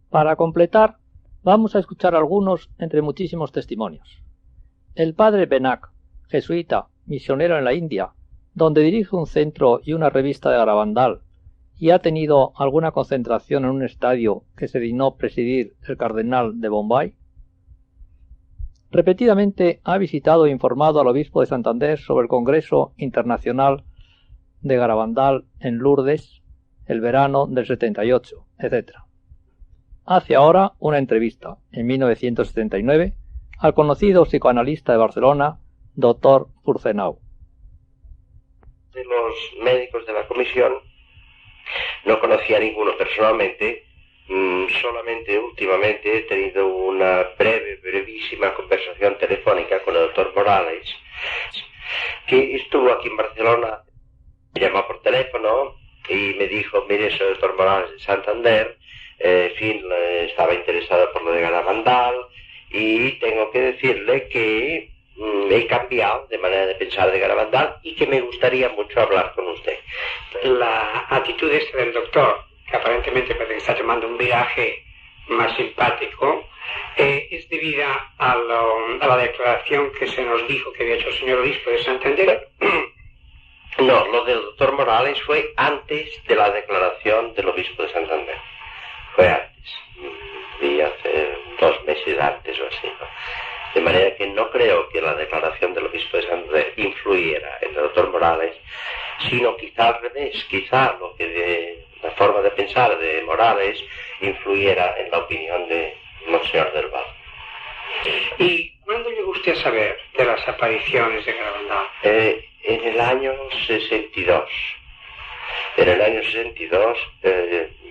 Para completar, vamos a escuchar algunos entre muchísimos testimonios. El padre Benac, jesuita, misionero en la India, donde dirige un centro y una revista de Garabandal, y ha tenido alguna concentración en un estadio que se dignó presidir el cardenal de Bombay. Repetidamente ha visitado e informado al obispo de Santander sobre el Congreso Internacional de Garabandal en Lourdes, el verano del 78, etc. Hace ahora una entrevista, en 1979, al conocido psicoanalista de Barcelona, Dr. Purcenau. De los médicos de la comisión no conocía a ninguno personalmente, solamente últimamente he tenido una brevísima conversación telefónica con el doctor Morales, que estuvo aquí en Barcelona, me llamó por teléfono y me dijo: mire, soy el doctor Morales de Santander, en fin, estaba interesado por lo de Garabandal y tengo que decirle que he cambiado de manera de pensar de Garabandal y que me gustaría mucho hablar con usted. La actitud esta del doctor, que aparentemente parece que está tomando un viraje más simpático, es debida a la declaración que se nos dijo que había hecho el señor obispo de Santander. No, lo del doctor Morales fue antes de la declaración del obispo de Santander. Fue antes, y hace 2 meses antes o así, ¿no? De manera que no creo que la declaración del obispo de Santander influyera en el doctor Morales, sino quizá al revés, quizá lo que de la forma de pensar de Morales influyera en la opinión de Monseñor del Val. ¿Y cuándo llegó usted a saber de las apariciones de Garabandal? En el año 62. En el año 62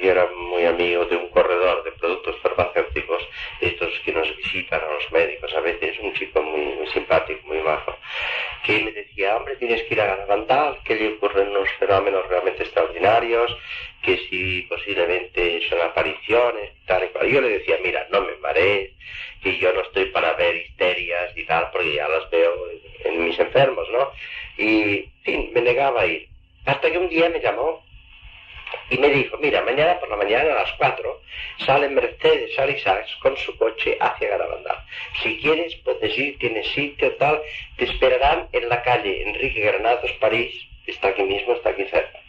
yo era muy amigo de un corredor de productos farmacéuticos, estos que nos visitan a los médicos a veces, un chico muy simpático, muy bajo, que me decía: hombre, tienes que ir a Garabandal, que le ocurren unos fenómenos realmente extraordinarios, que si posiblemente son apariciones, tal y cual. Y yo le decía: mira, no me marees, que yo no estoy para ver histerias y tal, porque ya las veo en mis enfermos, ¿no? Y, en fin, me negaba a ir. Hasta que un día me llamó y me dijo: mira, mañana por la mañana a las 4 sale Mercedes Arisax con su coche hacia Garabandal. Si quieres puedes ir, tienes sitio, tal, te esperarán en la calle Enrique Granados, París, que está aquí mismo, está aquí cerca.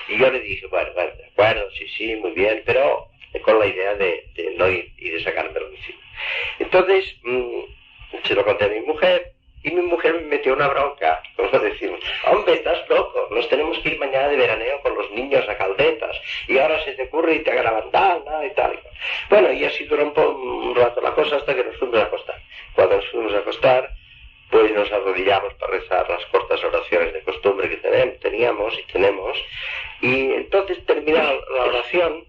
Y yo le dije: bueno, de acuerdo, sí, muy bien, pero con la idea de no ir y de sacármelo de encima. Entonces, se lo conté a mi mujer. Y mi mujer me metió una bronca, como decimos: hombre, estás loco, nos tenemos que ir mañana de veraneo con los niños a Caldetas, y ahora se te ocurre irte a Garabandal, ¿no? Y tal. Bueno, y así duró un rato la cosa hasta que nos fuimos a acostar. Cuando nos fuimos a acostar, pues nos arrodillamos para rezar las cortas oraciones de costumbre que teníamos y tenemos, y entonces termina la oración,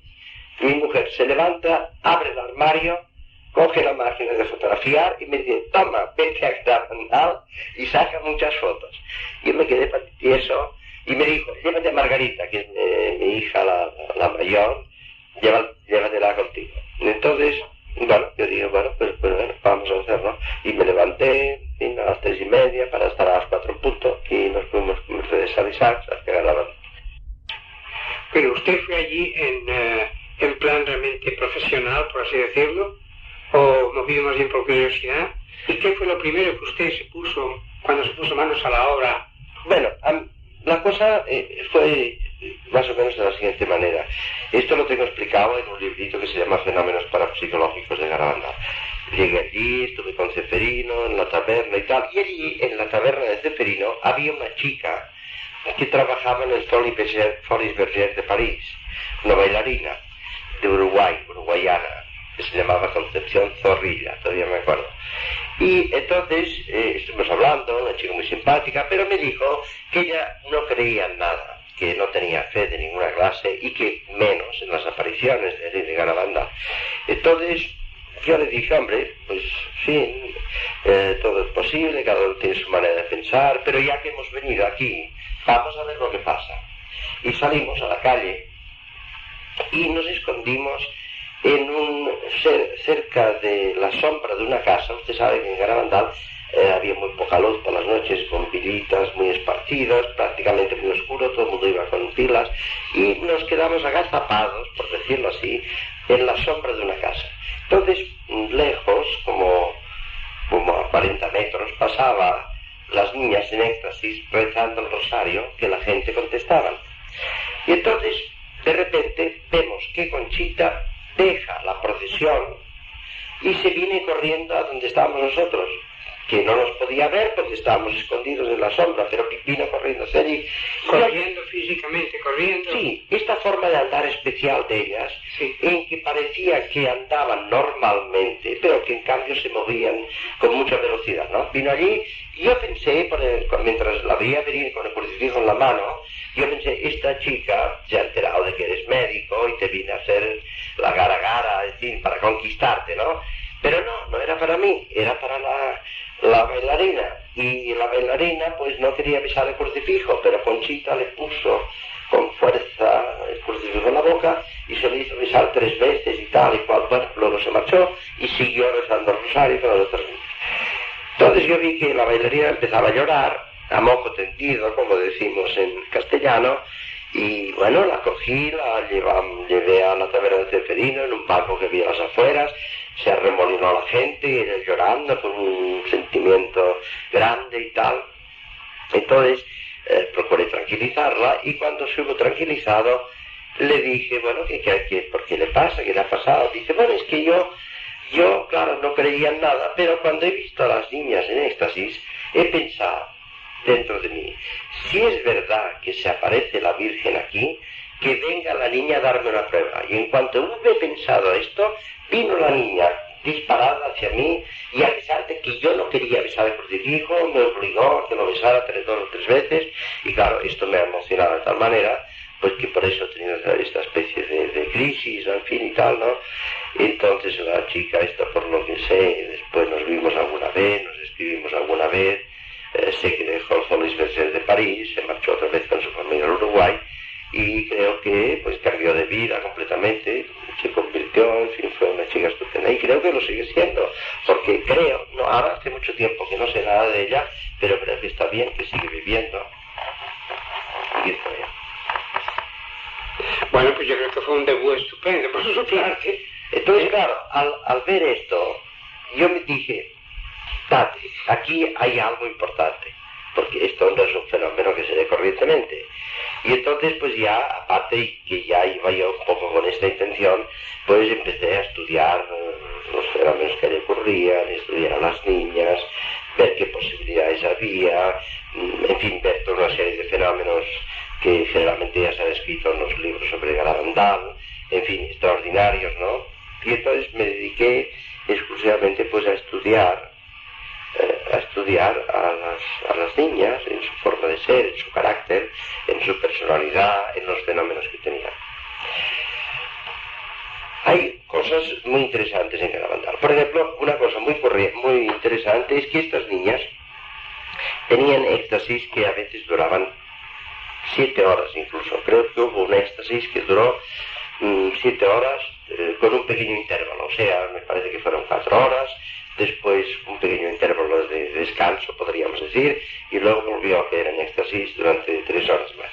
mi mujer se levanta, abre el armario, coge la máquina de fotografiar y me dice: toma, vete a Garabandal y saca muchas fotos. Yo me quedé tieso y me dijo: llévate a Margarita, que es mi hija la mayor, llévatela contigo. Entonces, bueno, yo dije: bueno, pues bueno, vamos a hacerlo. Y me levanté a las 3:30 para estar a las 4 en punto y nos fuimos con Mercedes Arisax hacia Garabandal. Pero usted fue allí en plan realmente profesional, por así decirlo, o movido más bien por curiosidad. ¿Y qué fue lo primero que usted se puso cuando se puso manos a la obra? Bueno, la cosa fue más o menos de la siguiente manera. Esto lo tengo explicado en un librito que se llama Fenómenos Parapsicológicos de Garabandal. Llegué allí, estuve con Ceferino en la taberna y tal, y allí en la taberna de Ceferino había una chica que trabajaba en el Folies Bergère de París, una bailarina de uruguayana, que se llamaba Concepción Zorrilla, todavía me acuerdo. Y entonces estuvimos hablando, una chica muy simpática, pero me dijo que ella no creía en nada, que no tenía fe de ninguna clase y que menos en las apariciones de Garabandal. Entonces yo le dije: hombre, pues sí, todo es posible, cada uno tiene su manera de pensar, pero ya que hemos venido aquí, vamos a ver lo que pasa. Y salimos a la calle y nos escondimos cerca de la sombra de una casa. Usted sabe que en Garabandal había muy poca luz por las noches, con pilitas muy esparcidas, prácticamente muy oscuro, todo el mundo iba con pilas, y nos quedamos agazapados, por decirlo así, en la sombra de una casa. Entonces, lejos, como a 40 metros, pasaba las niñas en éxtasis rezando el rosario que la gente contestaba. Y entonces, de repente, vemos que Conchita deja la procesión y se viene corriendo a donde estábamos nosotros, que no nos podía ver porque estábamos escondidos en la sombra, pero vino corriendo hacia allí. Corriendo físicamente, corriendo. Sí, esta forma de andar especial de ellas, sí, en que parecía que andaban normalmente, pero que en cambio se movían con mucha velocidad, ¿no? Vino allí y yo pensé, mientras la veía venir con el crucifijo en la mano, yo pensé, esta chica se ha enterado de que eres médico y te viene a hacer la gara, en fin, para conquistarte, ¿no? Pero no era para mí, era para la bailarina. Y la bailarina pues no quería besar el crucifijo, pero Conchita le puso con fuerza el crucifijo en la boca y se lo hizo besar 3 veces y tal y cual. Bueno, luego se marchó y siguió rezando el rosario con los otros niños. Entonces yo vi que la bailarina empezaba a llorar, a moco tendido, como decimos en castellano, y bueno, la cogí, la llevé a la taberna de Ceferino en un banco que había a las afueras, se arremolinó la gente, y ella llorando con un sentimiento grande y tal. Entonces procuré tranquilizarla y cuando se hubo tranquilizado le dije, bueno, ¿por qué le pasa? ¿Qué le ha pasado? Dice, bueno, es que yo, claro, no creía en nada, pero cuando he visto a las niñas en éxtasis, he pensado dentro de mí, si es verdad que se aparece la Virgen aquí, que venga la niña a darme una prueba. Y en cuanto hube pensado esto, vino la niña disparada hacia mí, y a pesar de que yo no quería besar el crucifijo, me obligó a que lo besara 2 o 3 veces, y claro, esto me ha emocionado de tal manera, pues que por eso he tenido esta especie de crisis, en fin y tal, ¿no? Entonces la chica esta, por lo que sé, después nos vimos alguna vez, nos escribimos alguna vez, sé que dejó el Folies Bergers de París, se marchó otra vez con su familia al Uruguay, y creo que pues cambió de vida completamente, se convirtió, en fin, fue una chica estupenda, y creo que lo sigue siendo, porque creo, no, ahora hace mucho tiempo que no sé nada de ella, pero creo que está bien, que sigue viviendo, y está bien. Bueno, pues yo creo que fue un debut estupendo por su parte. Entonces, claro, al ver esto, yo me dije, Tati, aquí hay algo importante, porque esto no es un fenómeno que se dé corrientemente. Y entonces, pues ya, aparte que ya iba yo un poco con esta intención, pues empecé a estudiar los fenómenos que le ocurrían, estudiar a las niñas, ver qué posibilidades había, en fin, ver toda una serie de fenómenos que generalmente ya se han escrito en los libros sobre Garabandal, en fin, extraordinarios, ¿no? Y entonces me dediqué exclusivamente pues a estudiar a las niñas en su forma de ser, en su carácter, en su personalidad, en los fenómenos que tenían. Hay cosas muy interesantes en Garabandal. Por ejemplo, una cosa muy interesante es que estas niñas tenían éxtasis que a veces duraban 7 horas incluso. Creo que hubo un éxtasis que duró 7 horas con un pequeño intervalo, o sea, me parece que fueron 4 horas, después un pequeño intervalo de descanso, podríamos decir, y luego volvió a caer en éxtasis durante 3 horas más.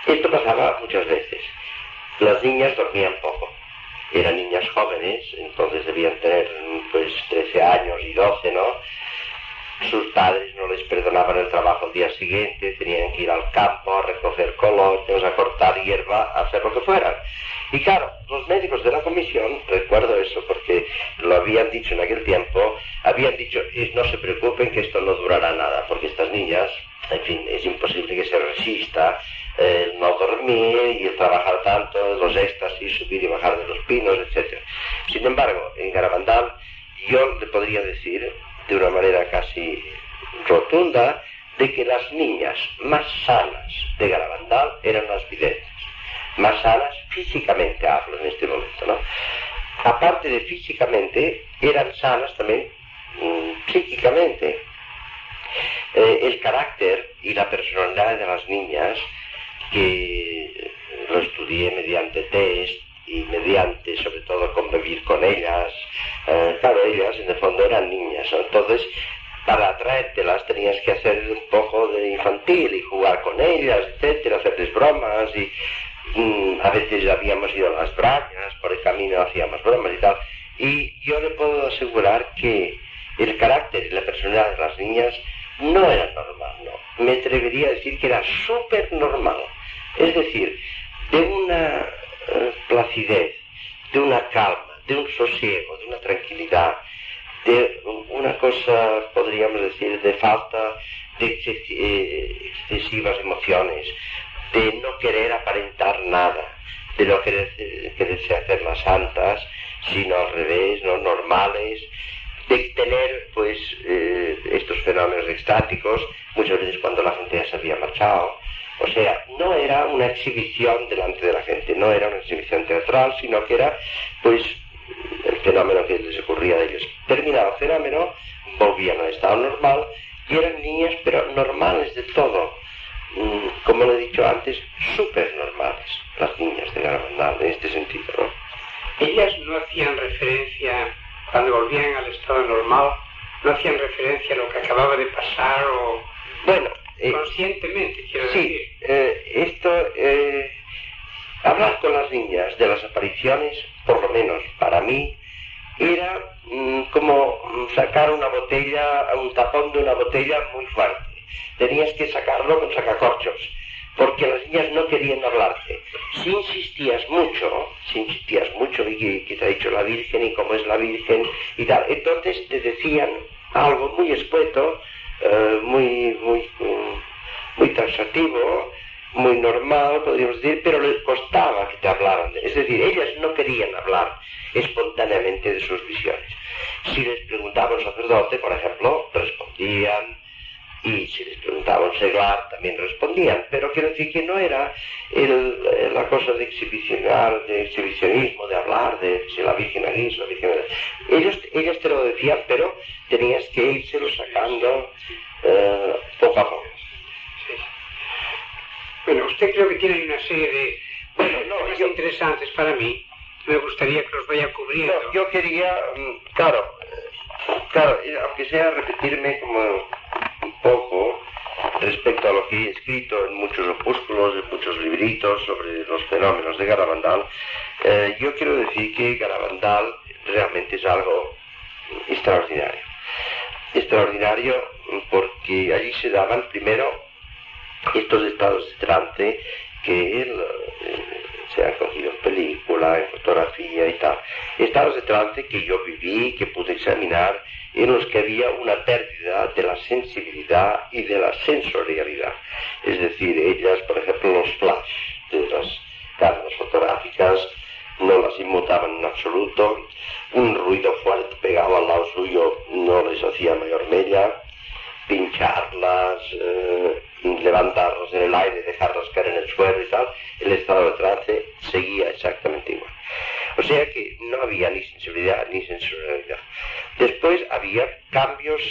Esto pasaba muchas veces. Las niñas dormían poco, eran niñas jóvenes, entonces debían tener pues 13 años y 12, ¿no? Sus padres no les perdonaban el trabajo al día siguiente, tenían que ir al campo a recoger colonos, a cortar hierba, a hacer lo que fuera. Y claro, los médicos de la comisión, recuerdo eso porque lo habían dicho en aquel tiempo, habían dicho, no se preocupen que esto no durará nada, porque estas niñas, en fin, es imposible que se resista el no dormir y el trabajar tanto, los éxtasis, subir y bajar de los pinos, etc. Sin embargo, en Garabandal yo le podría decir de una manera casi rotunda de que las niñas más sanas de Garabandal eran las videntes, más sanas físicamente, hablo en este momento, ¿no? Aparte de físicamente, eran sanas también psíquicamente. El carácter y la personalidad de las niñas, que lo estudié mediante test y mediante, sobre todo, convivir con ellas. Claro, ellas en el fondo eran niñas, ¿no? Entonces para atraértelas tenías que hacer un poco de infantil y jugar con ellas, etcétera, hacerles bromas y a veces habíamos ido a las brañas, por el camino hacíamos bromas y tal. Y yo le puedo asegurar que el carácter y la personalidad de las niñas no era normal, no. Me atrevería a decir que era súper normal. Es decir, de una placidez, de una calma, de un sosiego, de una tranquilidad, de una cosa, podríamos decir, de falta de excesivas emociones, de no querer aparentar nada, de no quererse hacer las santas, sino al revés, no normales, de tener pues estos fenómenos extáticos, muchas veces cuando la gente ya se había marchado. O sea, no era una exhibición delante de la gente, no era una exhibición teatral, sino que era pues el fenómeno que les ocurría a ellos. Terminado el fenómeno, volvían al estado normal y eran niñas, pero normales de todo. Como lo he dicho antes, súper normales, las niñas de Garabandal, en este sentido, ¿no? Ellas no hacían referencia, cuando volvían al estado normal, no hacían referencia a lo que acababa de pasar o... Bueno, conscientemente, quiero sí, decir. Hablar con las niñas de las apariciones, por lo menos para mí, era como sacar una botella, un tapón de una botella muy fuerte. Tenías que sacarlo con sacacorchos, porque las niñas no querían hablarte. Si insistías mucho, y que te ha dicho la Virgen y cómo es la Virgen y tal, entonces te decían algo muy escueto, muy taxativo, muy normal, podríamos decir, pero les costaba que te hablaran. Es decir, ellas no querían hablar espontáneamente de sus visiones. Si les preguntaba un sacerdote, por ejemplo, respondían, y si les preguntaba un seglar, también respondían, pero quiero decir que no era la cosa de exhibicionismo, de hablar de si la Virgen aquí, si la Virgen allá. Ellas te lo decían, pero tenías que írselo sacando poco a poco. Bueno, usted creo que tiene una serie de temas interesantes para mí. Me gustaría que los vaya cubriendo. No, yo quería, claro, aunque sea repetirme como un poco respecto a lo que he escrito en muchos opúsculos, en muchos libritos sobre los fenómenos de Garabandal, yo quiero decir que Garabandal realmente es algo extraordinario. Extraordinario porque allí se daban primero estos estados de trance que se han cogido en película, en fotografía y tal. Estados de trance que yo viví, que pude examinar, en los que había una pérdida de la sensibilidad y de la sensorialidad. Es decir, ellas, por ejemplo, los flash de las cámaras fotográficas no las inmutaban en absoluto. Un ruido fuerte pegado al lado suyo no les hacía mayor mella. Pincharlas, levantarlas en el aire, dejarlas caer en el suelo y tal, el estado de trance seguía exactamente igual. O sea que no había ni sensibilidad ni sensorialidad. Después había cambios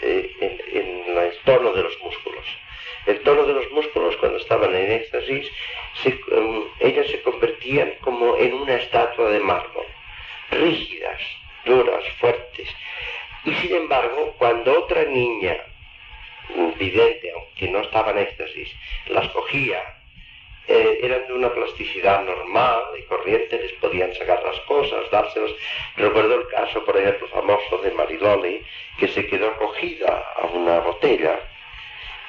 en el tono de los músculos. El tono de los músculos, cuando estaban en éxtasis, ellas se convertían como en una estatua de mármol, rígidas, duras, fuertes. Y sin embargo, cuando otra niña vidente, aunque no estaba en éxtasis, las cogía, eran de una plasticidad normal y corriente, les podían sacar las cosas, dárselas. Recuerdo el caso, por ejemplo, famoso de Mariloli, que se quedó cogida a una botella,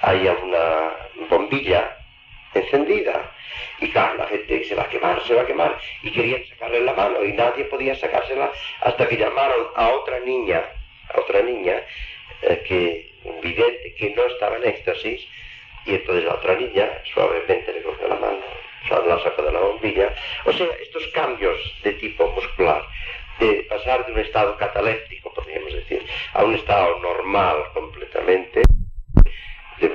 ahí a una bombilla encendida, y claro, la gente se va a quemar, y querían sacarle la mano, y nadie podía sacársela hasta que llamaron a otra niña vidente que no estaba en éxtasis, y entonces la otra niña suavemente le cogió la mano, la sacó de la bombilla. O sea, estos cambios de tipo muscular, de pasar de un estado cataléptico, podríamos decir, a un estado normal completamente, de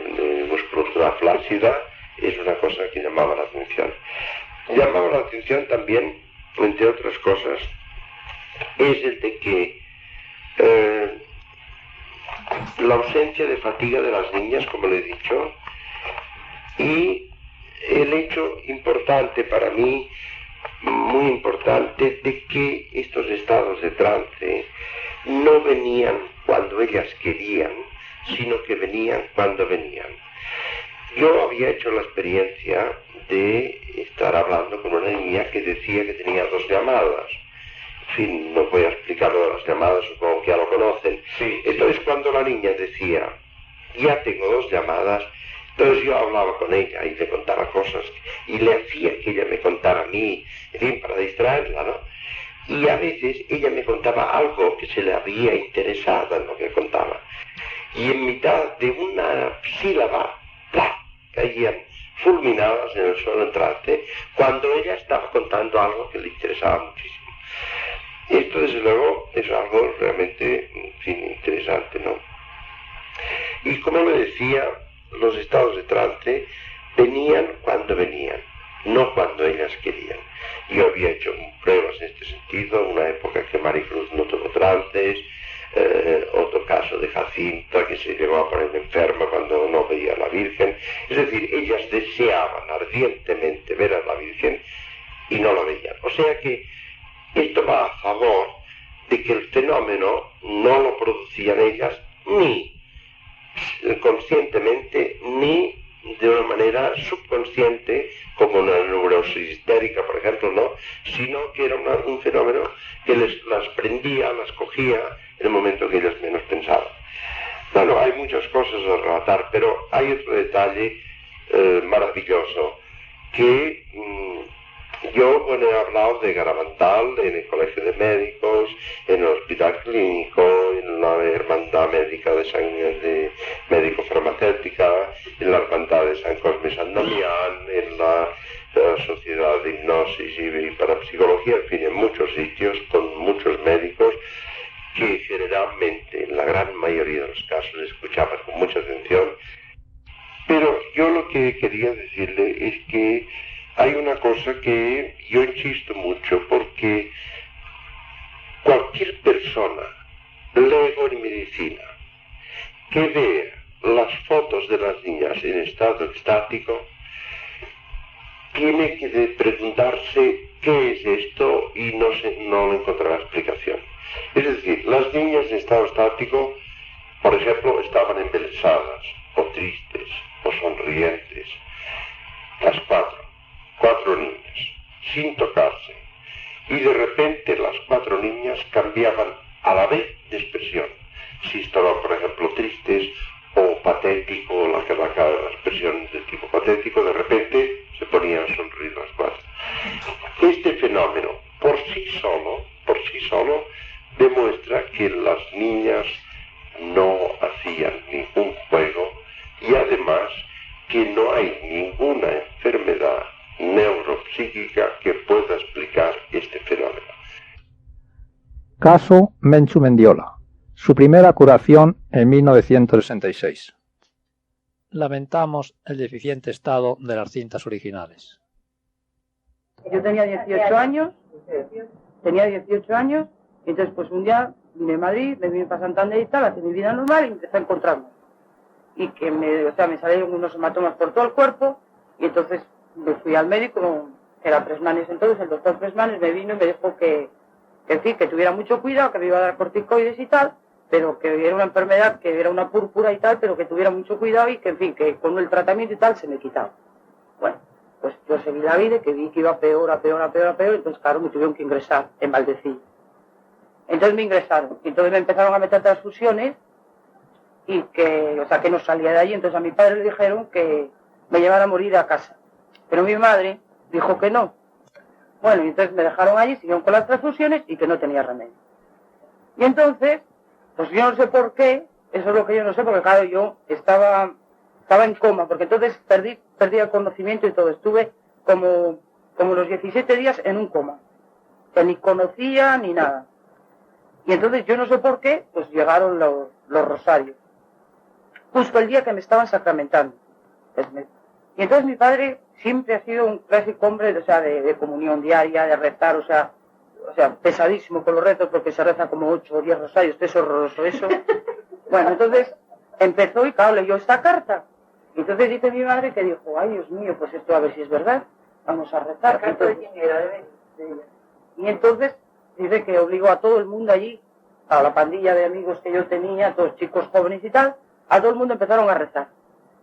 musculatura flácida, es una cosa que llamaba la atención. Llamaba la atención también, entre otras cosas, es el de que la ausencia de fatiga de las niñas, como le he dicho, y el hecho importante para mí, muy importante, de que estos estados de trance no venían cuando cuando ellas querían, sino que venían cuando venían. Yo había hecho la experiencia de estar hablando con una niña que decía que tenía 2 llamadas. En fin, no voy a explicar lo de las llamadas, supongo que ya lo conocen. Sí, entonces, cuando la niña decía, ya tengo 2 llamadas, entonces yo hablaba con ella y le contaba cosas y le hacía que ella me contara a mí, en fin, para distraerla, ¿no? Y a veces ella me contaba algo que se le había interesado en lo que contaba. Y en mitad de una sílaba, ¡plá!, caían fulminadas en el suelo entrante cuando ella estaba contando algo que le interesaba muchísimo. Esto, desde luego, es algo realmente, en fin, interesante, ¿no? Y como le decía, los estados de trance venían cuando venían, no cuando ellas querían. Yo había hecho pruebas en este sentido, una época que Maricruz no tuvo trances, otro caso de Jacinta que se llegó a poner enferma cuando no veía a la Virgen. Es decir, ellas deseaban ardientemente ver a la Virgen y no la veían. O sea que esto va a favor de que el fenómeno no lo producían ellas ni conscientemente ni de una manera subconsciente, como una neurosis histérica, por ejemplo, no, sino que era un fenómeno que las prendía, las cogía en el momento que ellas menos pensaban. Bueno, hay muchas cosas a relatar, pero hay otro detalle maravilloso, que yo, bueno, he hablado de Garabandal en el Colegio de Médicos, en el Hospital Clínico, en la Hermandad Médica de Médico-Farmacéutica, en la Hermandad de San Cosme y San Damián, en la Sociedad de Hipnosis y Parapsicología, en fin, en muchos sitios, con muchos médicos, que generalmente, en la gran mayoría de los casos, escuchaban con mucha atención. Pero yo lo que quería decirle es que hay una cosa que yo insisto mucho, porque cualquier persona, lego en medicina, que vea las fotos de las niñas en estado estático, tiene que preguntarse qué es esto y no le encontrará explicación. Es decir, las niñas en estado estático, por ejemplo, estaban embelesadas, o tristes, o sonrientes, las cuatro niñas, sin tocarse, y de repente las 4 niñas cambiaban a la vez de expresión. Si estaban, por ejemplo, tristes o patético, la expresión de tipo patético, de repente se ponían a sonreír las 4. Este fenómeno, por sí solo, demuestra que las niñas no hacían ningún juego y además que no hay ninguna enfermedad neuropsíquica que pueda explicar este fenómeno. Caso Menchu Mendiola. Su primera curación en 1966. Lamentamos el deficiente estado de las cintas originales. Yo tenía 18 años, y entonces pues un día vine a Madrid, me vine para Santander y tal, hacer mi vida normal y empecé a encontrarme. Y que me salieron unos hematomas por todo el cuerpo, y entonces me fui al médico, que era Presmanes entonces, el doctor Presmanes me vino y me dijo que en fin, que tuviera mucho cuidado, que me iba a dar corticoides y tal, pero que era una enfermedad, que era una púrpura y tal, pero que tuviera mucho cuidado y que en fin, que con el tratamiento y tal se me quitaba. Bueno, pues yo seguí la vida, que vi que iba peor, entonces claro, me tuvieron que ingresar en Valdecillo. Entonces me ingresaron, y entonces me empezaron a meter transfusiones, y que no salía de allí, entonces a mi padre le dijeron que me llevara a morir a casa. Pero mi madre dijo que no. Bueno, y entonces me dejaron allí, siguieron con las transfusiones y que no tenía remedio. Y entonces, pues yo no sé por qué, eso es lo que yo no sé, porque claro, yo estaba en coma, porque entonces perdí el conocimiento y todo, estuve como los 17 días en un coma, que ni conocía ni nada. Y entonces yo no sé por qué, pues llegaron los rosarios, justo el día que me estaban sacramentando. Y entonces mi padre siempre ha sido un clásico hombre, de comunión diaria, de rezar, o sea, pesadísimo con los rezos, porque se reza como 8 o 10 rosarios, es horroroso eso. Bueno, entonces empezó y claro, leyó esta carta. Y entonces dice mi madre que dijo, ay Dios mío, pues esto a ver si es verdad, vamos a rezar. Entonces, y entonces dice que obligó a todo el mundo allí a la pandilla de amigos que yo tenía, todos chicos jóvenes y tal, a todo el mundo empezaron a rezar.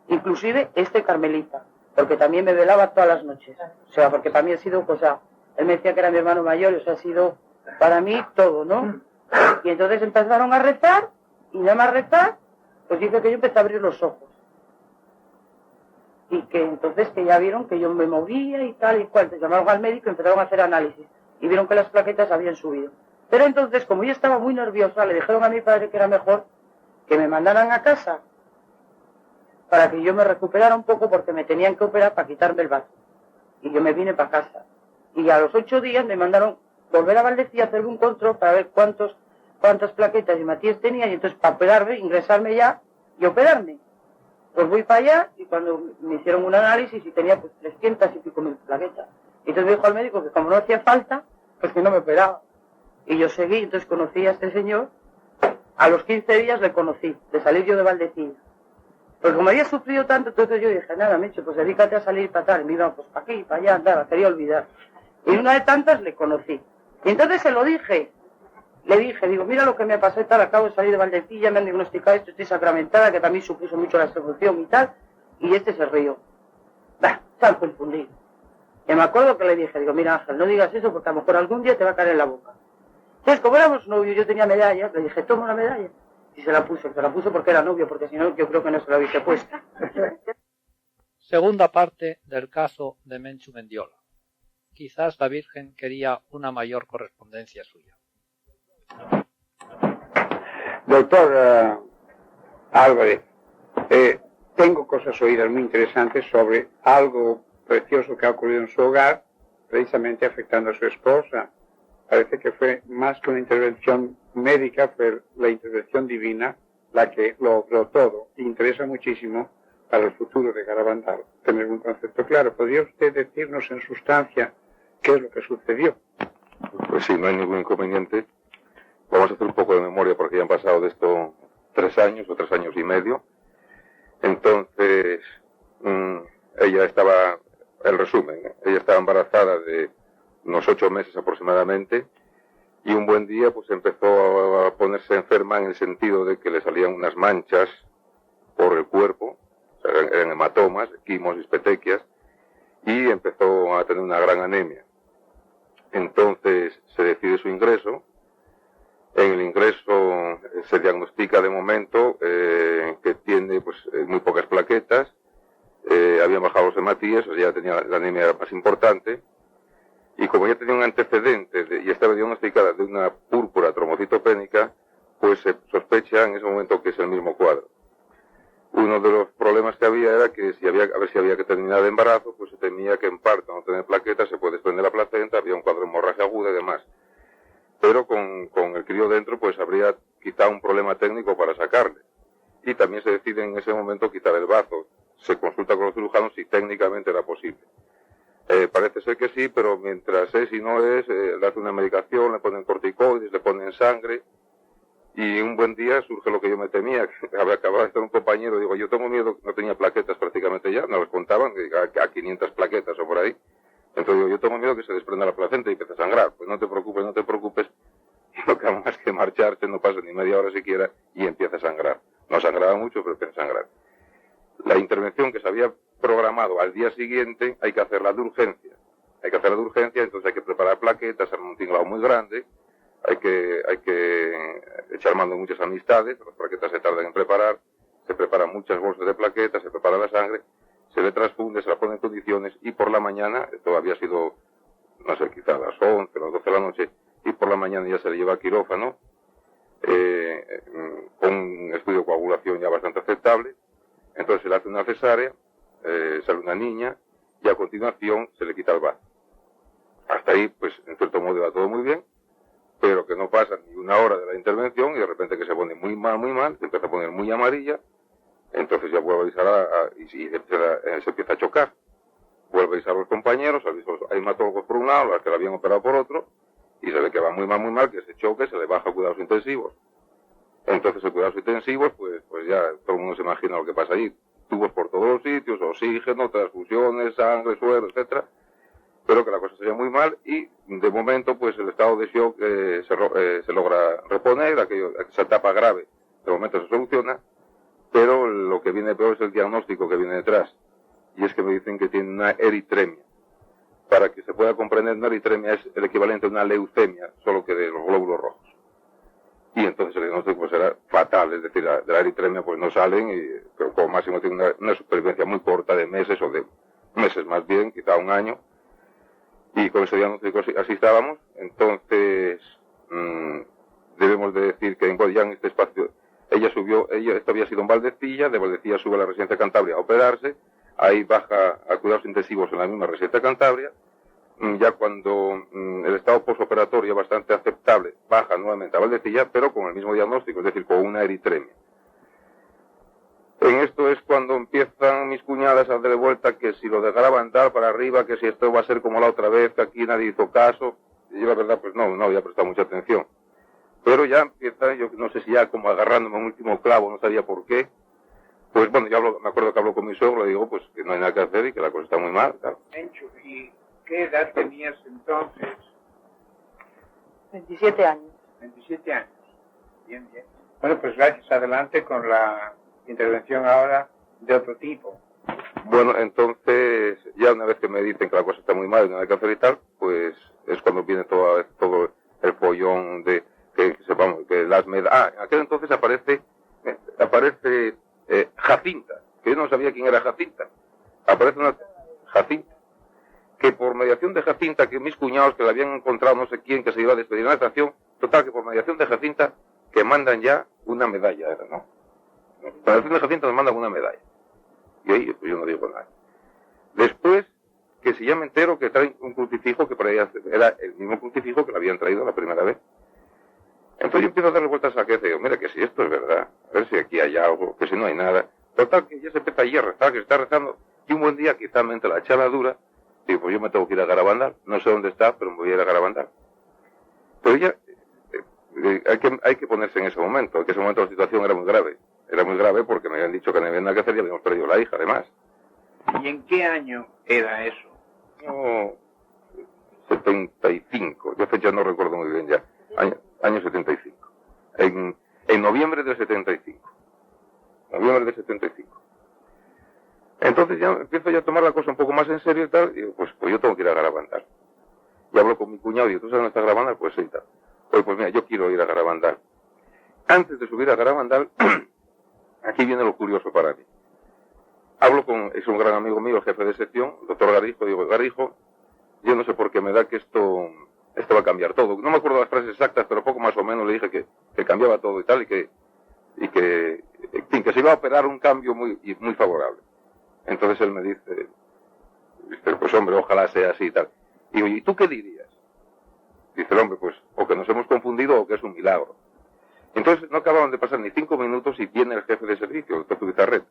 Inclusive este carmelita, porque también me velaba todas las noches. O sea, porque para mí ha sido, o sea, él me decía que era mi hermano mayor, o sea, ha sido para mí todo, ¿no? Y entonces empezaron a rezar, y nada más rezar, pues dice que yo empecé a abrir los ojos. Y que entonces que ya vieron que yo me movía y tal y cual. Entonces llamaron al médico y empezaron a hacer análisis. Y vieron que las plaquetas habían subido. Pero entonces, como yo estaba muy nerviosa, le dijeron a mi padre que era mejor que me mandaran a casa para que yo me recuperara un poco porque me tenían que operar para quitarme el bazo. Y yo me vine para casa. Y a los 8 días me mandaron volver a Valdecilla a hacerme un control para ver cuántas plaquetas y hematíes tenía y entonces para operarme, ingresarme ya y operarme. Pues voy para allá y cuando me hicieron un análisis y tenía pues 300 y pico mil plaquetas. Y entonces me dijo al médico que como no hacía falta, pues que no me operaba. Y yo seguí, entonces conocí a este señor. A los 15 días le conocí, de salir yo de Valdecilla. Pues como había sufrido tanto, entonces yo dije, nada, Mecho, pues dedícate a salir para tal. Y me iba pues para aquí, para allá, andaba, quería olvidar. Y una de tantas le conocí. Y entonces se lo dije. Le dije, digo, mira lo que me pasó y tal, acabo de salir de Valdecilla, me han diagnosticado esto, estoy sacramentada, que también supuso mucho la ejecución y tal. Y este se rió. Bah, tan confundido. Y me acuerdo que le dije, digo, mira Ángel, no digas eso porque a lo mejor algún día te va a caer en la boca. Entonces, como éramos novios, yo tenía medallas, le dije, toma una medalla. Y se la puso porque era novio, porque si no, yo creo que no se la hubiese puesto. Segunda parte del caso de Menchu Mendiola. Quizás la Virgen quería una mayor correspondencia suya. Doctor Álvarez, tengo cosas oídas muy interesantes sobre algo precioso que ha ocurrido en su hogar, precisamente afectando a su esposa. Parece que fue más que una intervención médica, fue la intervención divina la que lo logró todo. Y interesa muchísimo para el futuro de Garabandal tener un concepto claro. ¿Podría usted decirnos en sustancia qué es lo que sucedió? Pues sí, no hay ningún inconveniente. Vamos a hacer un poco de memoria porque ya han pasado de esto 3 años o 3 años y medio. Entonces, ella estaba, el resumen, ella estaba embarazada de unos 8 meses aproximadamente y un buen día pues empezó a ponerse enferma en el sentido de que le salían unas manchas por el cuerpo, o sea, eran hematomas, quimos, petequias, y empezó a tener una gran anemia. Entonces se decide su ingreso. En el ingreso se diagnostica de momento que tiene pues muy pocas plaquetas, habían bajado los hematíes, o sea, ya tenía la anemia más importante, y como ya tenía un antecedente y estaba diagnosticada de una púrpura trombocitopénica, pues se sospecha en ese momento que es el mismo cuadro. Uno de los problemas que había era que a ver si había que terminar el embarazo, pues se temía que en parte no tener plaquetas se puede desprender la placenta, había un cuadro de hemorragia aguda y demás. Pero con el crío dentro pues habría quizá un problema técnico para sacarle. Y también se decide en ese momento quitar el bazo. Se consulta con los cirujanos si técnicamente era posible. Parece ser que sí, pero mientras es y no es, le hace una medicación, le ponen corticoides, le ponen sangre. Y un buen día surge lo que yo me temía, que acababa de estar un compañero, digo, yo tengo miedo, no tenía plaquetas prácticamente ya, no las contaban, a 500 plaquetas o por ahí. Entonces digo, yo tengo miedo que se desprenda la placenta y empiece a sangrar. Pues no te preocupes. Y lo que hago es que marcharse, no pasa ni media hora siquiera y empieza a sangrar. No sangraba mucho, pero empieza a sangrar. La intervención que se había programado al día siguiente hay que hacerla de urgencia. Entonces hay que preparar plaquetas, hacer un tinglado muy grande, hay que echar mano de muchas amistades, las plaquetas se tardan en preparar, se preparan muchas bolsas de plaquetas, se prepara la sangre, se le transfunde, se la pone en condiciones y por la mañana, esto había sido, no sé, quizá a las 11, a las 12 de la noche, y por la mañana ya se le lleva a quirófano, con un estudio de coagulación ya bastante aceptable. Entonces se le hace una cesárea, sale una niña y a continuación se le quita el bazo. Hasta ahí, pues en cierto modo va todo muy bien, pero que no pasa ni una hora de la intervención y de repente que se pone muy mal, se empieza a poner muy amarilla, entonces ya vuelve a avisar y se empieza a chocar. Vuelve a avisar a los compañeros, a los hematólogos por un lado, a los que la habían operado por otro, y se ve que va muy mal, que se choque, se le baja a cuidados intensivos. Entonces en cuidados intensivos, pues ya todo el mundo se imagina lo que pasa allí. Tubos por todos los sitios, oxígeno, transfusiones, sangre, suero, etcétera. pero que la cosa sería muy mal y de momento pues el estado de shock se logra reponer, esa etapa grave de momento se soluciona, pero lo que viene peor es el diagnóstico que viene detrás, y es que me dicen que tiene una eritremia. Para que se pueda comprender, una eritremia es el equivalente a una leucemia, solo que de los glóbulos rojos. Y entonces el diagnóstico pues será fatal, es decir, de la eritremia pues no salen, pero como máximo tiene una supervivencia muy corta de meses o de meses más bien, quizá un año. Y con ese diagnóstico así estábamos. Entonces debemos de decir que ya en este espacio esto había sido en Valdecilla, de Valdecilla sube a la residencia de Cantabria a operarse, ahí baja a cuidados intensivos en la misma residencia de Cantabria. Ya cuando el estado postoperatorio es bastante aceptable, baja nuevamente a Valdecilla, pero con el mismo diagnóstico, es decir, con una eritremia. En esto es cuando empiezan mis cuñadas a darle vuelta que si lo de Garabandal para arriba, que si esto va a ser como la otra vez, que aquí nadie hizo caso. Y yo la verdad pues no había prestado mucha atención. Pero ya empieza, yo no sé si ya como agarrándome un último clavo, no sabía por qué. Pues bueno, me acuerdo que hablo con mi suegro, le digo pues que no hay nada que hacer y que la cosa está muy mal, claro. ¿Y qué edad tenías entonces? 27 años. 27 años. Bien, bien. Bueno, pues gracias. Adelante con la intervención ahora de otro tipo. Bueno, entonces, ya una vez que me dicen que la cosa está muy mal y no hay que hacer y tal, pues es cuando viene todo el follón de que sepamos que las medallas. En aquel entonces aparece Jacinta, que yo no sabía quién era Jacinta. Aparece una Jacinta, que por mediación de Jacinta, que mis cuñados que la habían encontrado no sé quién, que se iba a despedir en la estación, total, que por mediación de Jacinta, que mandan ya una medalla, ¿no? Por mediación de Jacinta nos mandan una medalla. Y ahí pues yo no digo nada. Después, que si ya me entero que traen un crucifijo que por ahí era el mismo crucifijo que le habían traído la primera vez. Entonces yo empiezo a darle vueltas a la cabeza y digo, mira que si esto es verdad, a ver si aquí hay algo, que si no hay nada. Total, que ya se empieza ayer a rezar, que se está rezando, y un buen día quizá me entra la chaladura, digo, pues yo me tengo que ir a Garabandal, no sé dónde está, pero me voy a ir a Garabandal. Pero ya hay que ponerse en ese momento, que ese momento la situación era muy grave porque me habían dicho que no había nada que hacer y habíamos perdido la hija además. ¿Y en qué año era eso? No, 75, yo fecha no recuerdo muy bien ya, año 75, en noviembre del 75. Entonces ya empiezo yo a tomar la cosa un poco más en serio y tal, y digo, pues yo tengo que ir a Garabandal. Y hablo con mi cuñado y digo, ¿tú sabes dónde está Garabandal? Pues sí, tal. Pues mira, yo quiero ir a Garabandal. Antes de subir a Garabandal, aquí viene lo curioso para mí. Es un gran amigo mío, el jefe de sección, el doctor Garijo, digo, Garijo, yo no sé por qué me da que esto va a cambiar todo. No me acuerdo las frases exactas, pero poco más o menos le dije que cambiaba todo y tal, y que se iba a operar un cambio muy favorable. Entonces él me dice, pues hombre, ojalá sea así y tal. Y digo, ¿y tú qué dirías? Dice el hombre, pues, o que nos hemos confundido o que es un milagro. Entonces no acababan de pasar ni 5 minutos y viene el jefe de servicio, el jefe de Bizarret,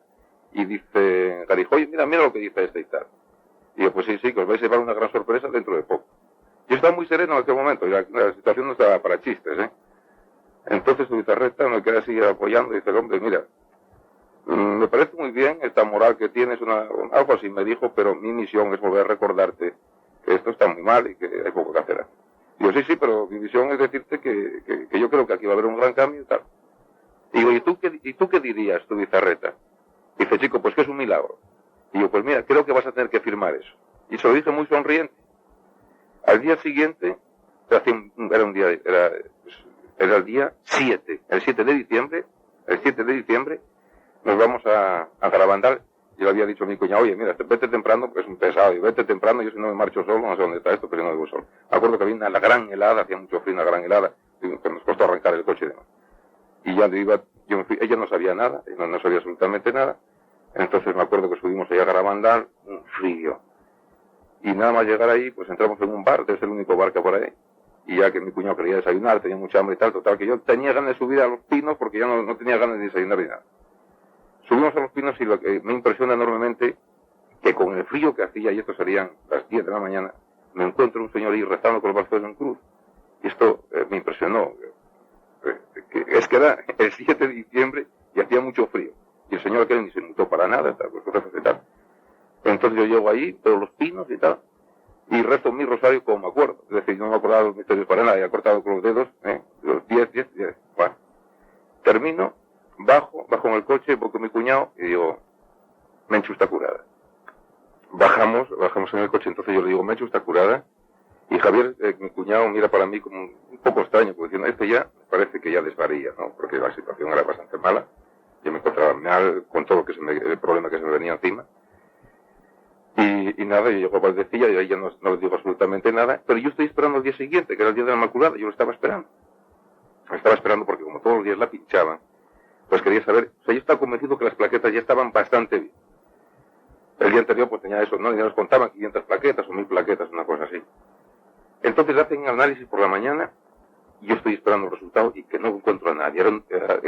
y dice, Garijo, oye, mira lo que dice este y tal. Y yo, pues sí, que os vais a llevar una gran sorpresa dentro de poco. Yo estaba muy sereno en aquel momento, y la situación no estaba para chistes, ¿eh? Entonces su Bizarreta me queda así apoyando y dice, hombre, mira, me parece muy bien esta moral que tienes, algo así me dijo, pero mi misión es volver a recordarte que esto está muy mal y que hay poco que hacer. Digo, sí, pero mi misión es decirte que yo creo que aquí va a haber un gran cambio y tal. Digo, ¿y tú qué dirías, tu Bizarreta? Dice, chico, pues que es un milagro. Digo, pues mira, creo que vas a tener que firmar eso. Y se lo dije muy sonriente. Al día siguiente, era el día 7, el 7 de diciembre, nos vamos a Garabandal. Yo le había dicho a mi cuñado, oye, mira, vete temprano, porque es un pesado, y vete temprano, yo si no me marcho solo, no sé dónde está esto, pero yo no vivo solo. Me acuerdo que había la gran helada, hacía mucho frío, una gran helada, que nos costó arrancar el coche y demás. Y ya yo me fui, ella no sabía nada, no sabía absolutamente nada. Entonces me acuerdo que subimos allá a Garabandal, un frío. Y nada más llegar ahí, pues entramos en un bar, que es el único bar que por ahí. Y ya que mi cuñado quería desayunar, tenía mucha hambre y tal, total, que yo tenía ganas de subir a los pinos porque ya no tenía ganas de desayunar ni nada. Subimos a los pinos y lo que me impresiona enormemente, que con el frío que hacía, y esto serían las 10 de la mañana, me encuentro un señor ahí rezando con los brazos en cruz. Y esto me impresionó. Es que era el 7 de diciembre y hacía mucho frío. Y el señor aquel ni se notó para nada, tal, pues, tal. Entonces yo llego ahí, veo los pinos y tal, y rezo mi rosario como me acuerdo. Es decir, yo no me acordaba los misterios para nada, he cortado con los dedos, los 10. Bueno, termino, bajo en el coche, voy con mi cuñado y digo, Menchu está curada. Bajamos en el coche, entonces yo le digo, Menchu está curada. Y Javier, mi cuñado, mira para mí como un poco extraño, porque diciendo, esto ya parece que ya desvaría, ¿no? Porque la situación era bastante mala. Yo me encontraba mal con todo el problema que se me venía encima. Y nada, yo llego a Valdecilla y ahí ya no les digo absolutamente nada. Pero yo estoy esperando el día siguiente, que era el día de la Inmaculada, yo lo estaba esperando. Lo estaba esperando porque como todos los días la pinchaban, pues quería saber, o sea, yo estaba convencido que las plaquetas ya estaban bastante bien. El día anterior pues tenía eso, ¿no? Ya nos contaban 500 plaquetas o 1000 plaquetas, una cosa así. Entonces hacen análisis por la mañana y yo estoy esperando el resultado y que no encuentro a nadie.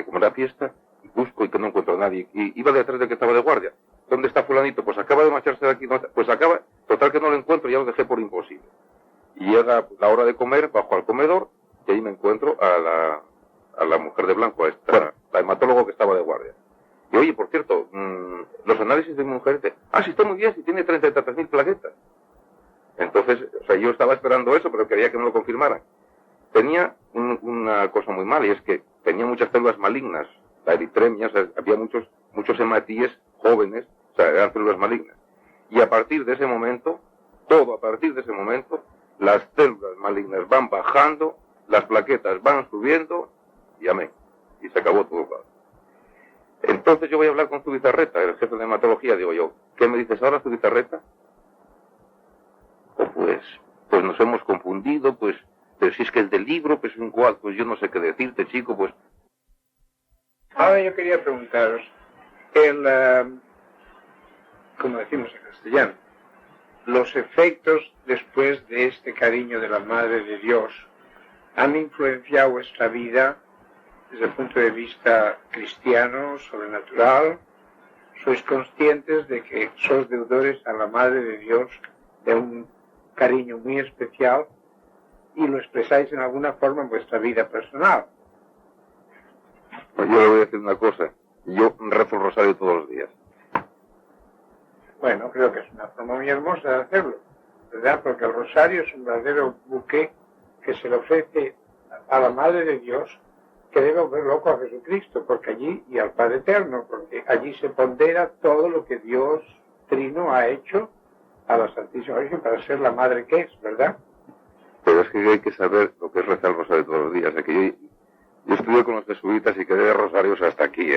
Como era fiesta, busco y que no encuentro a nadie. Y iba detrás del que estaba de guardia. ¿Dónde está fulanito? Pues acaba de marcharse de aquí. Pues acaba, total que no lo encuentro, ya lo dejé por imposible. Y llega la hora de comer, bajo al comedor y ahí me encuentro a la mujer de blanco, bueno, la hematólogo que estaba de guardia. Y oye, por cierto, los análisis de mi mujer, sí está muy bien, si tiene 33.000 plaquetas. Entonces, o sea, yo estaba esperando eso, pero quería que me lo confirmaran. Tenía una cosa muy mala, y es que tenía muchas células malignas, la eritremia, o sea, había muchos hematíes jóvenes, o sea, eran células malignas. Y a partir de ese momento, las células malignas van bajando, las plaquetas van subiendo, y amén. Y se acabó todo. Entonces yo voy a hablar con Zubizarreta, el jefe de hematología, digo yo, ¿qué me dices ahora, Zubizarreta? Pues nos hemos confundido, pero si es que el del libro, pues igual, pues yo no sé qué decirte, chico, pues. Ahora yo quería preguntaros, como decimos en castellano, los efectos después de este cariño de la Madre de Dios han influenciado vuestra vida desde el punto de vista cristiano, sobrenatural. ¿Sois conscientes de que sois deudores a la Madre de Dios de un cariño muy especial y lo expresáis en alguna forma en vuestra vida personal? Pues yo le voy a decir una cosa, yo rezo el rosario todos los días. Bueno, creo que es una forma muy hermosa de hacerlo, ¿verdad? Porque el rosario es un verdadero buque que se le ofrece a la Madre de Dios, que debe volver loco a Jesucristo, porque allí, y al Padre Eterno, porque allí se pondera todo lo que Dios Trino ha hecho a la Santísima Virgen para ser la madre que es, ¿verdad? Pero es que hay que saber lo que es rezar el rosario todos los días. Es que yo estudié con los jesuitas y quedé de rosarios hasta aquí,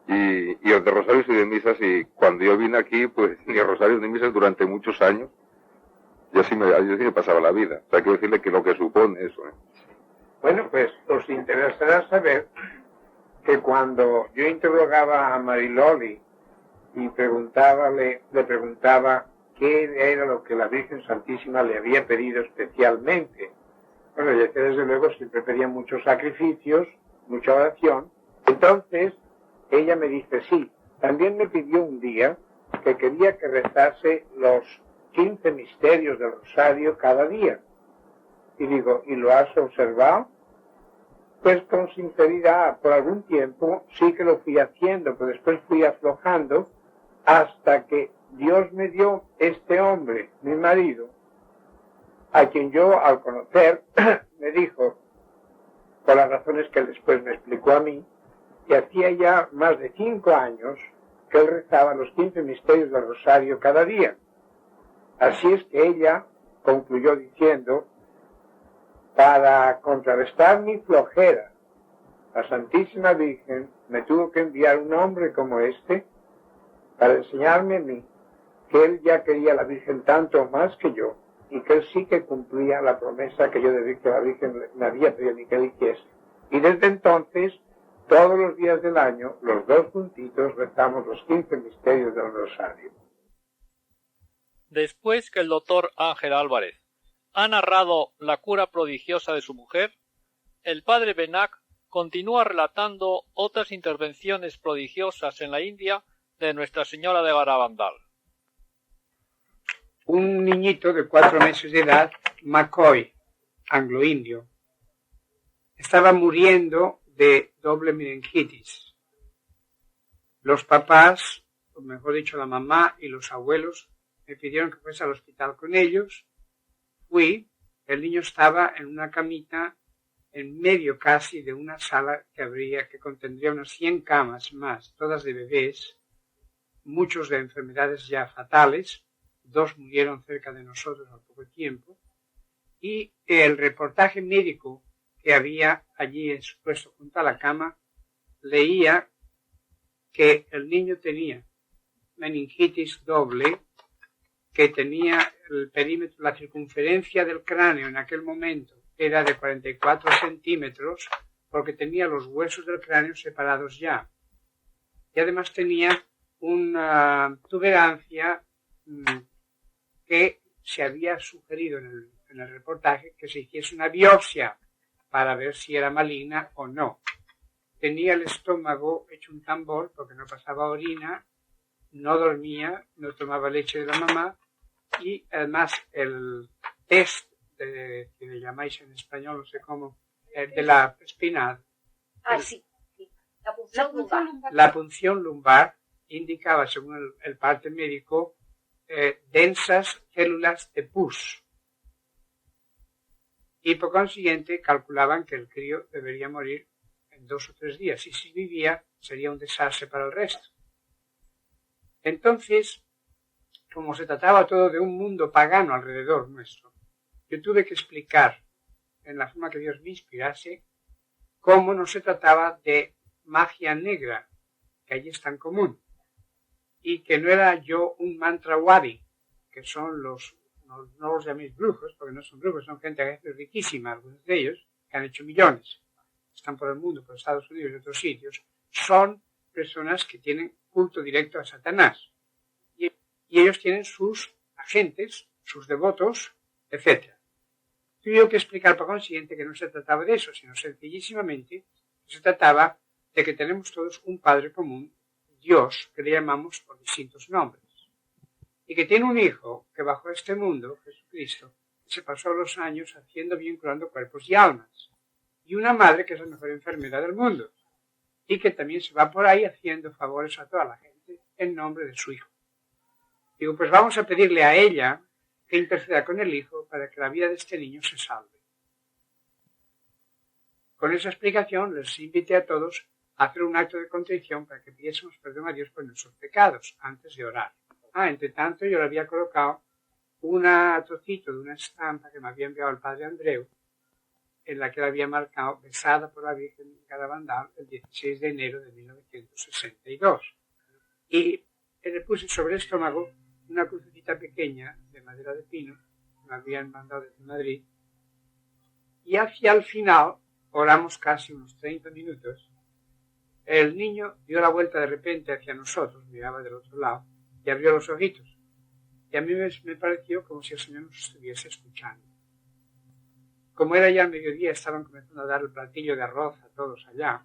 y los de rosarios y de misas, y cuando yo vine aquí, pues ni rosarios ni misas durante muchos años, yo sí me pasaba la vida. O sea, quiero decirle que lo que supone eso, Bueno, pues os interesará saber que cuando yo interrogaba a Mariloli y le preguntaba qué era lo que la Virgen Santísima le había pedido especialmente. Bueno, ya que desde luego siempre pedía muchos sacrificios, mucha oración. Entonces, ella me dice, sí, también me pidió un día que quería que rezase los 15 misterios del rosario cada día. Y digo, ¿y lo has observado? Pues con sinceridad, por algún tiempo sí que lo fui haciendo, pero después fui aflojando hasta que Dios me dio este hombre, mi marido, a quien yo al conocer me dijo, por las razones que él después me explicó a mí, que hacía ya más de 5 años que él rezaba los 15 misterios del rosario cada día. Así es que ella concluyó diciendo, para contrarrestar mi flojera, la Santísima Virgen me tuvo que enviar un hombre como este para enseñarme a mí que él ya quería a la Virgen tanto más que yo y que él sí que cumplía la promesa que yo debí que la Virgen me había pedido que él hiciese. Y desde entonces, todos los días del año, los dos juntitos rezamos los 15 misterios del rosario. Después que el doctor Ángel Álvarez ha narrado la cura prodigiosa de su mujer, el padre Benac continúa relatando otras intervenciones prodigiosas en la India de Nuestra Señora de Garabandal. Un niñito de 4 meses de edad, McCoy, anglo-indio, estaba muriendo de doble meningitis. Los papás, o mejor dicho la mamá y los abuelos, me pidieron que fuese al hospital con ellos. Fui, el niño estaba en una camita en medio casi de una sala que contendría unas 100 camas más, todas de bebés, muchos de enfermedades ya fatales, 2 murieron cerca de nosotros al poco tiempo, y el reportaje médico que había allí expuesto junto a la cama leía que el niño tenía meningitis doble, que tenía el perímetro, la circunferencia del cráneo en aquel momento era de 44 centímetros, porque tenía los huesos del cráneo separados ya. Y además tenía una tuberancia que se había sugerido en el reportaje que se hiciese una biopsia para ver si era maligna o no. Tenía el estómago hecho un tambor porque no pasaba orina, no dormía, no tomaba leche de la mamá, y además el test que le llamáis en español, no sé cómo, de la espinal. Sí. La punción lumbar. La punción lumbar indicaba, según el parte médico, densas células de pus. Y por consiguiente calculaban que el crío debería morir en 2 o 3 días. Y si vivía, sería un desastre para el resto. Entonces, como se trataba todo de un mundo pagano alrededor nuestro, yo tuve que explicar, en la forma que Dios me inspirase, cómo no se trataba de magia negra, que allí es tan común, y que no era yo un mantrawadi, que son no los llaméis brujos, porque no son brujos, son gente a veces riquísima, algunos de ellos, que han hecho millones, están por el mundo, por Estados Unidos y otros sitios, son personas que tienen culto directo a Satanás. Y ellos tienen sus agentes, sus devotos, etc. Tuve que explicar por consiguiente que no se trataba de eso, sino sencillísimamente se trataba de que tenemos todos un Padre común, Dios, que le llamamos por distintos nombres, y que tiene un Hijo que bajó a este mundo, Jesucristo, que se pasó los años haciendo bien, curando cuerpos y almas, y una madre que es la mejor enfermera del mundo, y que también se va por ahí haciendo favores a toda la gente en nombre de su Hijo. Digo, pues vamos a pedirle a ella que interceda con el Hijo para que la vida de este niño se salve. Con esa explicación les invité a todos a hacer un acto de contrición para que pidiésemos perdón a Dios por nuestros pecados antes de orar. Entre tanto yo le había colocado un trocito de una estampa que me había enviado el padre Andreu, en la que la había marcado besada por la Virgen de Garabandal el 16 de enero de 1962. Y le puse sobre el estómago una crucecita pequeña de madera de pino que me habían mandado desde Madrid. Y hacia el final, oramos casi unos 30 minutos, el niño dio la vuelta de repente hacia nosotros, miraba del otro lado, y abrió los ojitos. Y a mí me pareció como si el Señor nos estuviese escuchando. Como era ya el mediodía, estaban comenzando a dar el platillo de arroz a todos allá.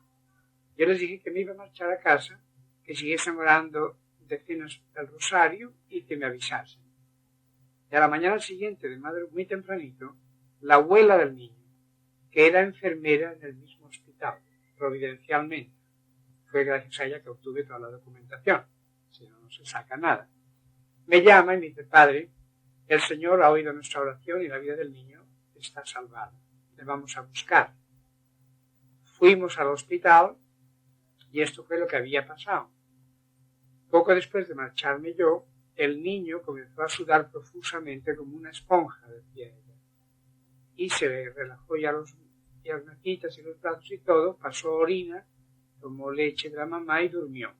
Yo les dije que me iba a marchar a casa, que siguiesen orando decenas del rosario y que me avisasen. Y a la mañana siguiente, de madre muy tempranito, la abuela del niño, que era enfermera en el mismo hospital, providencialmente, fue gracias a ella que obtuve toda la documentación, si no, no se saca nada, me llama y me dice: padre, el Señor ha oído nuestra oración y la vida del niño está salvada, le vamos a buscar. Fuimos al hospital y esto fue lo que había pasado. Poco después de marcharme yo, el niño comenzó a sudar profusamente como una esponja, decía ella, y se relajó ya las macitas y los brazos y todo, pasó orina, tomó leche de la mamá y durmió.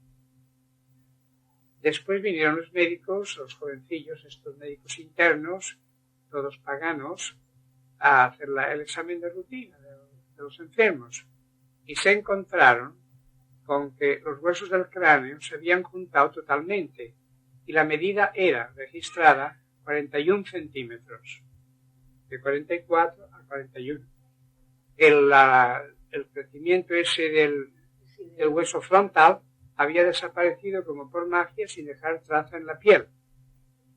Después vinieron los médicos, los jovencillos, estos médicos internos, todos paganos, a hacer el examen de rutina de los enfermos, y se encontraron con que los huesos del cráneo se habían juntado totalmente y la medida era registrada 41 centímetros, de 44 a 41. El crecimiento ese del hueso frontal había desaparecido como por magia sin dejar traza en la piel.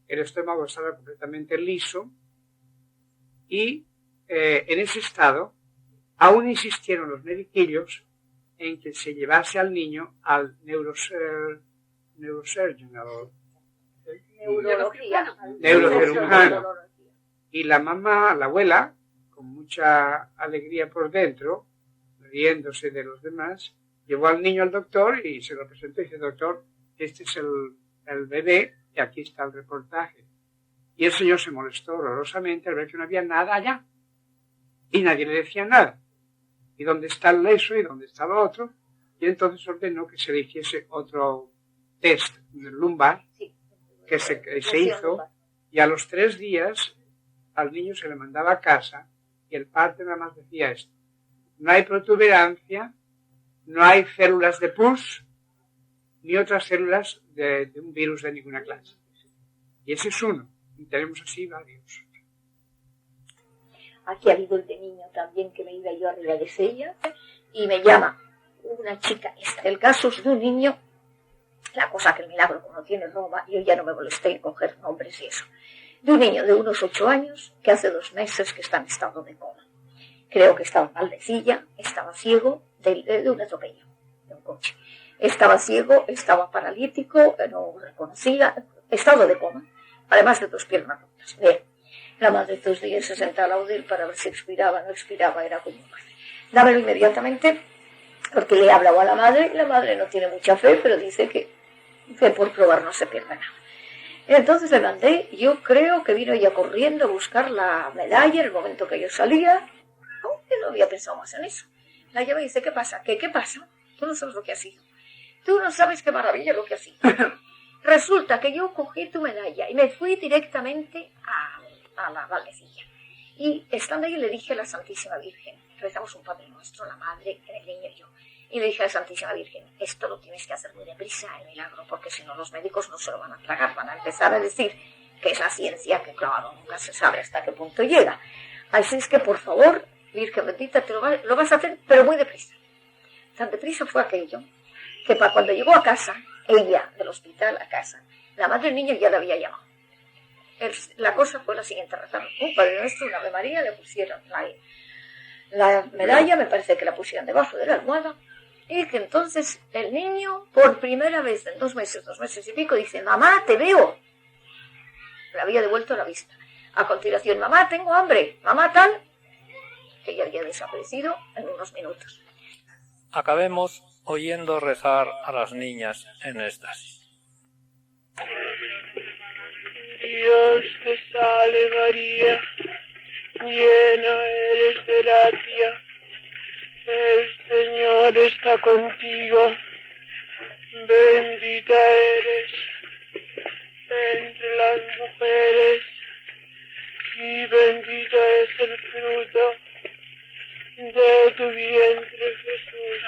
El estómago estaba completamente liso y en ese estado aún insistieron los mediquillos en que se llevase al niño al neurosurgeon, Neurología. Neurocirujano. Y la mamá, la abuela, con mucha alegría por dentro, riéndose de los demás, llevó al niño al doctor y se lo presentó y dice: doctor, este es el bebé y aquí está el reportaje. Y el señor se molestó horrorosamente al ver que no había nada allá. Y nadie le decía nada. ¿Y dónde está el eso y dónde está lo otro? Y entonces ordenó que se le hiciese otro test en el lumbar, que se hizo, y a los 3 días al niño se le mandaba a casa y el parte nada más decía esto: no hay protuberancia, no hay células de pus, ni otras células de un virus de ninguna clase. Y ese es uno, y tenemos así varios. Aquí ha habido el de niño también, que me iba yo arriba de ella y me llama una chica. El caso es de un niño, la cosa que el milagro como tiene Roma, yo ya no me molesté en coger nombres y eso, de un niño de unos 8 años que hace 2 meses que está en estado de coma. Creo que estaba mal de silla, estaba ciego de un atropello, de un coche. Estaba ciego, estaba paralítico, no reconocía, estado de coma, además de 2 piernas rotas. Bien. La madre 2 días se senta al audífono para ver si expiraba o no expiraba, era como dámelo inmediatamente, porque le he hablado a la madre no tiene mucha fe, pero dice que por probar no se pierde nada. Entonces le mandé, yo creo que vino ella corriendo a buscar la medalla en el momento que yo salía, aunque no había pensado más en eso. La llama y dice: ¿qué pasa? ¿Qué pasa? Tú no sabes lo que ha sido. Tú no sabes qué maravilla lo que ha sido. Resulta que yo cogí tu medalla y me fui directamente a la Valdecilla. Y estando ahí le dije a la Santísima Virgen, rezamos un Padre Nuestro, la madre, el niño y yo, y le dije a la Santísima Virgen: esto lo tienes que hacer muy deprisa, el milagro, porque si no los médicos no se lo van a tragar, van a empezar a decir que es la ciencia, que claro, nunca se sabe hasta qué punto llega. Así es que por favor, Virgen bendita, te lo vas a hacer, pero muy deprisa. Tan deprisa fue aquello, que para cuando llegó a casa, ella del hospital a casa, la madre del niño ya la había llamado. La cosa fue la siguiente: rezaron un Padre Nuestro, una Ave María, le pusieron la medalla, me parece que la pusieron debajo de la almohada, y que entonces el niño, por primera vez en 2 meses y pico, dice: mamá, te veo. Le había devuelto la vista. A continuación: mamá, tengo hambre, mamá tal, que ya había desaparecido en unos minutos. Acabemos oyendo rezar a las niñas en éxtasis. Dios te salve María, llena eres de gracia, el Señor está contigo, bendita eres entre las mujeres y bendito es el fruto de tu vientre, Jesús.